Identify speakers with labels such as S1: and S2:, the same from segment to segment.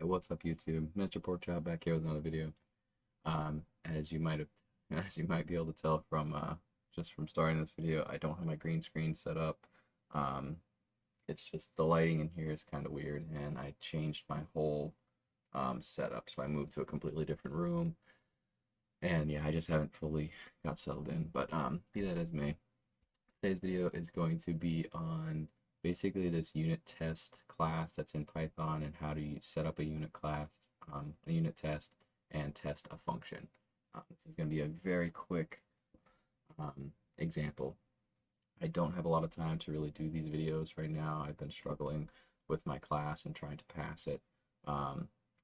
S1: What's up YouTube? Mr. Porkchop back here with another video. As you might have as you might be able to tell from just from starting this video, I don't have my green screen set up. Um, it's just the lighting in here is kind of weird, and I changed my whole setup. So I moved to a completely different room, and yeah, I just haven't fully got settled in. But be that as may, today's video is going to be on basically this unit test class that's in Python and how to set up a unit class, a unit test, and test a function. This is going to be a very quick example. I don't have a lot of time to really do these videos right now. I've been struggling with my class and trying to pass it.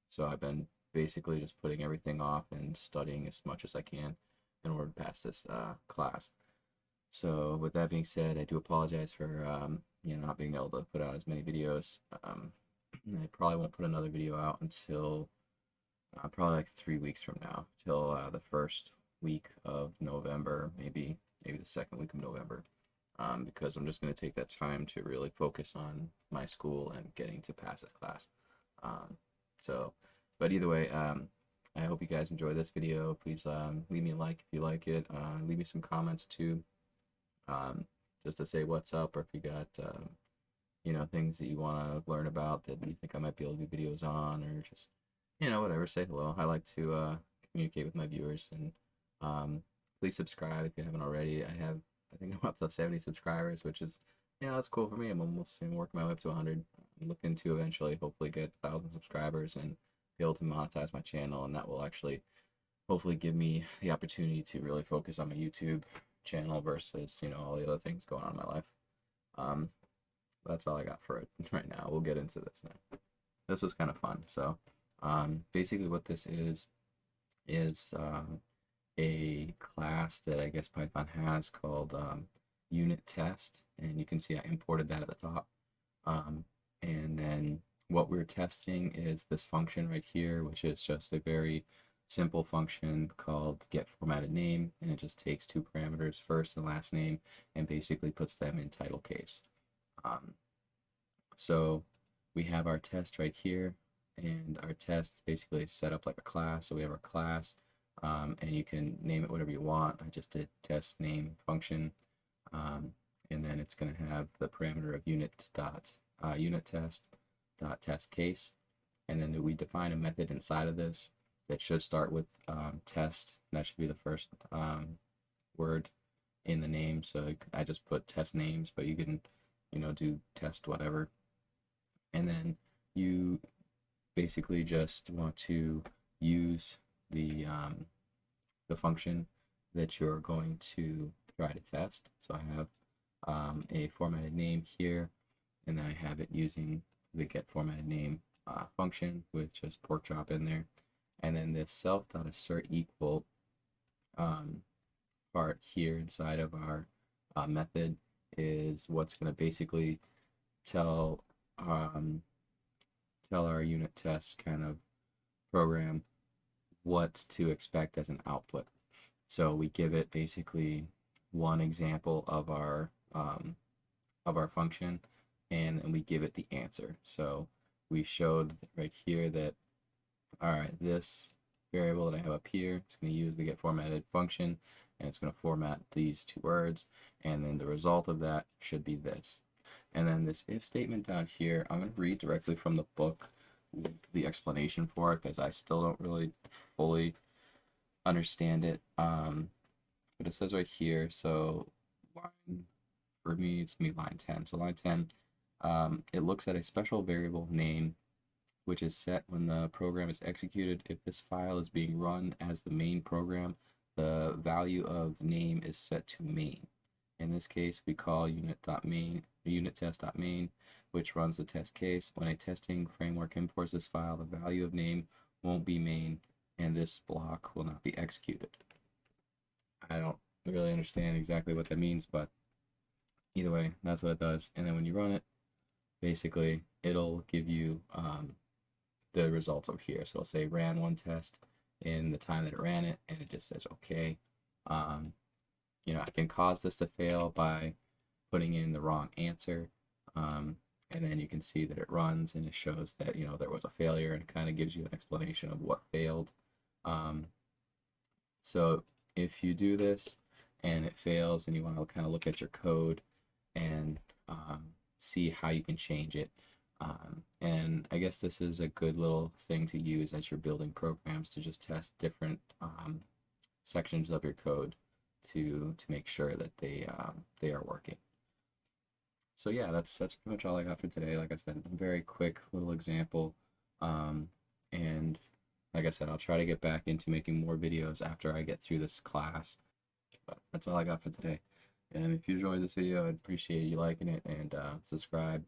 S1: So I've been basically just putting everything off and studying as much as I can in order to pass this class. So with that being said, I do apologize for not being able to put out as many videos. I probably won't put another video out until probably like 3 weeks from now, till the first week of November, maybe the second week of November, because I'm just going to take that time to really focus on my school and getting to pass this class. But either way, I hope you guys enjoy this video. Please leave me a like if you like it. Leave me some comments too. Just to say what's up, or if you got things that you want to learn about that you think I might be able to do videos on, or just whatever, say hello. I like to communicate with my viewers, and please subscribe if you haven't already. I think I'm up to 70 subscribers, which is that's cool for me. I'm almost working my way up to 100. I'm looking to eventually hopefully get 1,000 subscribers and be able to monetize my channel, and that will actually hopefully give me the opportunity to really focus on my YouTube channel versus all the other things going on in my life. That's all I got for it right now. We'll get into this now. This was kind of fun. So basically what this is a class that I guess Python has called unit test, and you can see I imported that at the top. And then what we're testing is this function right here, which is just a very simple function called get formatted name, and it just takes two parameters, first and last name, and basically puts them in title case. So we have our test right here, and our test basically is set up like a class. So we have our class, and you can name it whatever you want. I just did test name function, and then it's going to have the parameter of unit test dot test case, and then we define a method inside of this that should start with test, and that should be the first word in the name. So I just put test names, but you can do test whatever. And then you basically just want to use the function that you're going to try to test. So I have a formatted name here, and then I have it using the get formatted name function with just pork chop in there. And then this self.assert equal part here inside of our method is what's going to basically tell our unit test kind of program what to expect as an output. So we give it basically one example of our function, and we give it the answer. So we showed right here that this variable that I have up here, it's going to use the get formatted function, and it's going to format these two words, and then the result of that should be this. And then this if statement down here, I'm going to read directly from the book the explanation for it, because I still don't really fully understand it. But it says right here, so for me, it's going to be line 10. So line 10, it looks at a special variable name which is set when the program is executed. If this file is being run as the main program, the value of name is set to main. In this case, we call unit test.main, which runs the test case. When a testing framework imports this file, the value of name won't be main, and this block will not be executed. I don't really understand exactly what that means, but either way, that's what it does. And then when you run it, basically, it'll give you the results over here. So it'll say ran one test in the time that it ran it, and it just says okay. I can cause this to fail by putting in the wrong answer. and then you can see that it runs and it shows that there was a failure, and it kind of gives you an explanation of what failed. Um, so if you do this and it fails and you want to kind of look at your code and see how you can change it. And I guess this is a good little thing to use as you're building programs to just test different sections of your code to make sure that they are working. So yeah, that's pretty much all I got for today. Like I said, a very quick little example. And like I said, I'll try to get back into making more videos after I get through this class. But that's all I got for today. And if you enjoyed this video, I'd appreciate you liking it and subscribe.